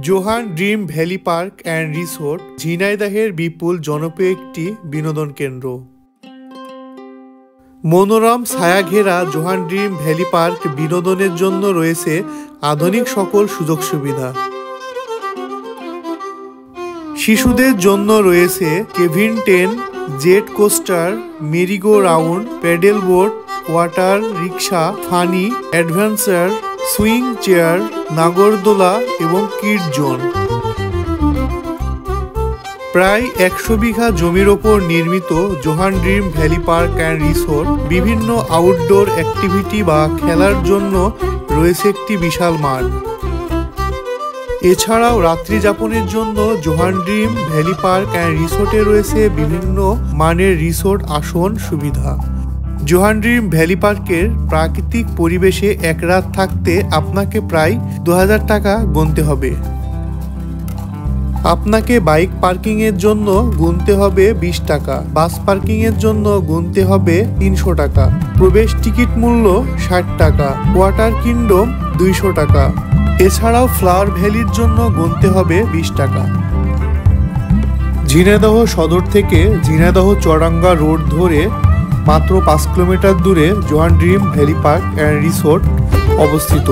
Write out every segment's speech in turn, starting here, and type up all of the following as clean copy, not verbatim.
Johann Dream Valley Park and Resort ঝিনাইদহের বিপুল জনপ্রিয় একটি বিনোদন কেন্দ্র। মনোরম ছায়াঘেরা জোহান ড্রিম ভ্যালি পার্ক বিনোদনের জন্য রয়েছে আধুনিক সকল সুযোগ সুবিধা। শিশুদের জন্য রয়েছে কেভিন 10, jet coaster, merry-go-round, paddle boat, water rickshaw, funny, adventure, swing chair, নাগরদোলা এবং কিড জোন। প্রায় 100 বিঘা জমির ওপর নির্মিত Johan Dream Valley Park and Resort বিভিন্ন আউটডোর অ্যাক্টিভিটি বা খেলার জন্য রয়েছে একটি বিশাল মাঠ। এছাড়াও রাত্রি যাপনের জন্য Johan Dream Valley Park and রিসোর্টে রয়েছে বিভিন্ন মানের রিসোর্ট আসন সুবিধা। জোহান ড্রিম ভ্যালি পার্কের প্রাকৃতিক পরিবেশে এক রাত থাকতে আপনাকে প্রায় 2000 টাকা গুনতে হবে। আপনাকে বাইক পার্কিং এর জন্য গুনতে হবে 20 টাকা, বাস পার্কিং এর জন্য গুনতে হবে 300 টাকা, প্রবেশ টিকিট মূল্য 60 টাকা, ওয়াটার কিংডম 200 টাকা। এছাড়াও ফ্লাওয়ার ভ্যালির জন্য গুনতে হবে 20 টাকা। ঝিনাইদহ সদর থেকে ঝিনাইদহ চুয়াডাঙ্গা রোড ধরে মাত্র 5 কিলোমিটার দূরে Johan Dream Valley Park and Resort অবস্থিত।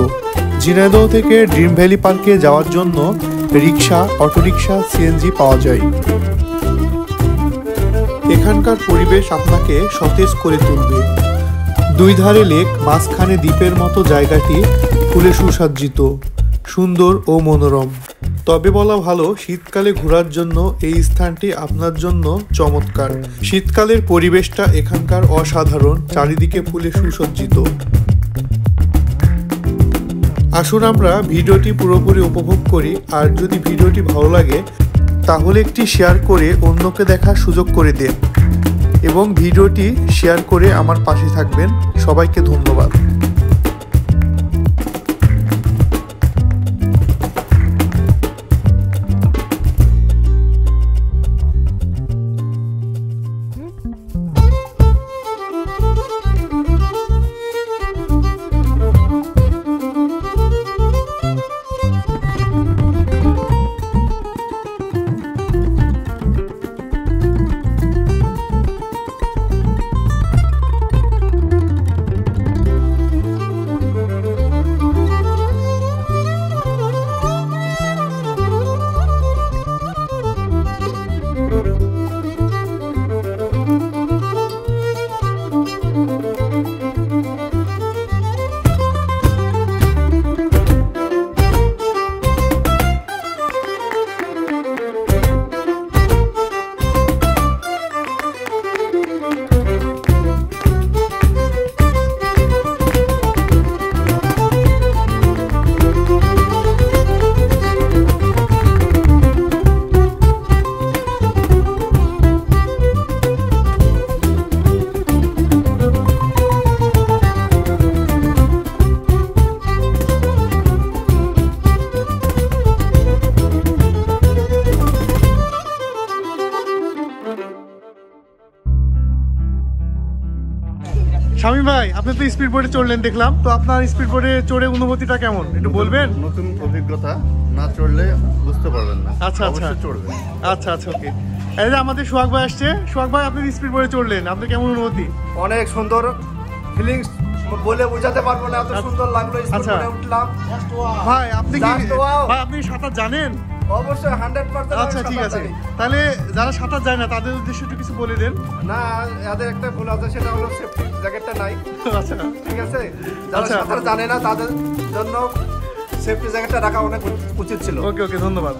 ঝিনাইদহ থেকে ড্রিম ভ্যালি পার্কে যাওয়ার জন্য রিক্সা, অটোরিক্সা, সিএনজি পাওয়া যায়। এখানকার পরিবেশ আপনাকে সতেজ করে তুলবে। দুই ধারে লেক, মাঝখানে দ্বীপের মতো জায়গাটি ফুলে সুসজ্জিত, সুন্দর ও মনোরম। তবে বলা ভালো, শীতকালে ঘোরার জন্য এই স্থানটি আপনার জন্য চমৎকার। শীতকালের পরিবেশটা এখানকার অসাধারণ, চারিদিকে ফুলে সুসজ্জিত। আসুন আমরা ভিডিওটি পুরোপুরি উপভোগ করি। আর যদি ভিডিওটি ভালো লাগে তাহলে একটি শেয়ার করে অন্যকে দেখার সুযোগ করে দেন এবং ভিডিওটি শেয়ার করে আমার পাশে থাকবেন। সবাইকে ধন্যবাদ। শামীম ভাই, আপনি তো স্পিড বোটে চড়লেন দেখলাম, তো আপনার স্পিড বোটে চড়ে অনুভূতিটা কেমন একটু বলবেন? নতুন অভিজ্ঞতা, না চড়লে বুঝতে পারবেন না। আচ্ছা আচ্ছা চড়বেন। আচ্ছা আচ্ছা, ওকে। এই যে আমাদের সোহাগ ভাই আসছে। সোহাগ ভাই, আপনি স্পিড বোটে চড়লেন, আপনার কেমন অনুভূতি? অনেক সুন্দর ফিলিংস, বলে বোঝাতে পারবো না, এত সুন্দর লাগলো। স্পিড বোটে উঠলাম। ভাই আপনি কি ভাই আপনি সাঁতার জানেন? অবশ্যই 100%। আচ্ছা ঠিক আছে, তাহলে যারা সাঁতার যায় না তাদের উদ্দেশ্যে একটু কিছু বলে দেন। না, এদের একটা ভুল আছে, সেটা হলো সেফটি জ্যাকেটটা নাই। আচ্ছা ঠিক আছে, যারা সাঁতার জানে না তাদের জন্য সেফটি জ্যাকেটটা রাখা অনেক উচিত ছিল। ওকে ওকে, ধন্যবাদ।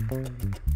ধন্যবাদ।